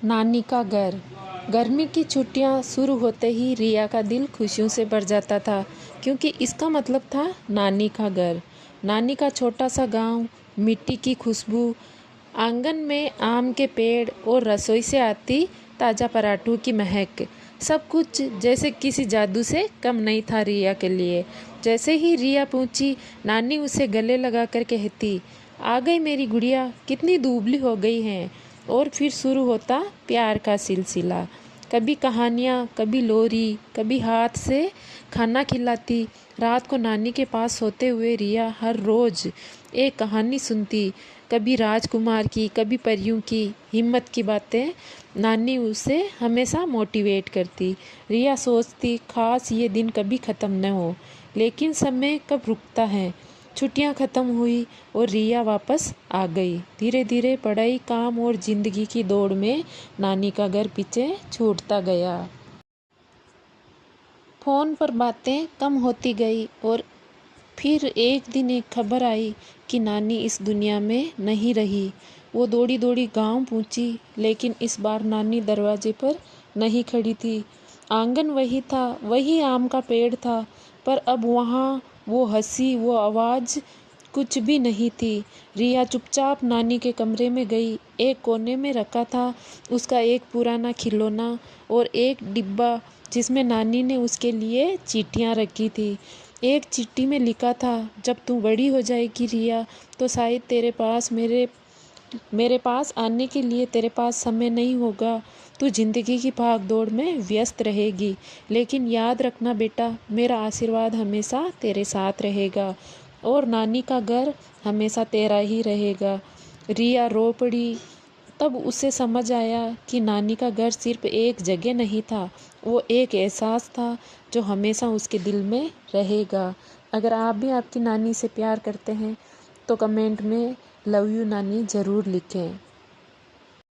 नानी का घर। गर्मी की छुट्टियां शुरू होते ही रिया का दिल खुशियों से भर जाता था, क्योंकि इसका मतलब था नानी का घर। नानी का छोटा सा गांव, मिट्टी की खुशबू, आंगन में आम के पेड़ और रसोई से आती ताज़ा पराठों की महक, सब कुछ जैसे किसी जादू से कम नहीं था रिया के लिए। जैसे ही रिया पहुंची, नानी उसे गले लगा कर कहती, आ गई मेरी गुड़िया, कितनी दुबली हो गई हैं। और फिर शुरू होता प्यार का सिलसिला। कभी कहानियाँ, कभी लोरी, कभी हाथ से खाना खिलाती। रात को नानी के पास सोते हुए रिया हर रोज़ एक कहानी सुनती, कभी राजकुमार की, कभी परियों की हिम्मत की बातें। नानी उसे हमेशा मोटिवेट करती। रिया सोचती, खास ये दिन कभी ख़त्म न हो। लेकिन समय कब रुकता है। छुट्टियां ख़त्म हुई और रिया वापस आ गई। धीरे धीरे पढ़ाई, काम और ज़िंदगी की दौड़ में नानी का घर पीछे छूटता गया। फ़ोन पर बातें कम होती गई और फिर एक दिन एक खबर आई कि नानी इस दुनिया में नहीं रही। वो दौड़ी दौड़ी गांव पहुंची, लेकिन इस बार नानी दरवाजे पर नहीं खड़ी थी। आंगन वही था, वही आम का पेड़ था, पर अब वहाँ वो हंसी, वो आवाज़ कुछ भी नहीं थी। रिया चुपचाप नानी के कमरे में गई। एक कोने में रखा था उसका एक पुराना खिलौना और एक डिब्बा जिसमें नानी ने उसके लिए चिट्ठियाँ रखी थी। एक चिट्ठी में लिखा था, जब तू बड़ी हो जाएगी रिया, तो शायद मेरे पास आने के लिए तेरे पास समय नहीं होगा। तू जिंदगी की भाग दौड़ में व्यस्त रहेगी, लेकिन याद रखना बेटा, मेरा आशीर्वाद हमेशा तेरे साथ रहेगा और नानी का घर हमेशा तेरा ही रहेगा। रिया रो पड़ी। तब उसे समझ आया कि नानी का घर सिर्फ एक जगह नहीं था, वो एक एहसास था जो हमेशा उसके दिल में रहेगा। अगर आप भी आपकी नानी से प्यार करते हैं तो कमेंट में लव यू नानी ज़रूर लिखें।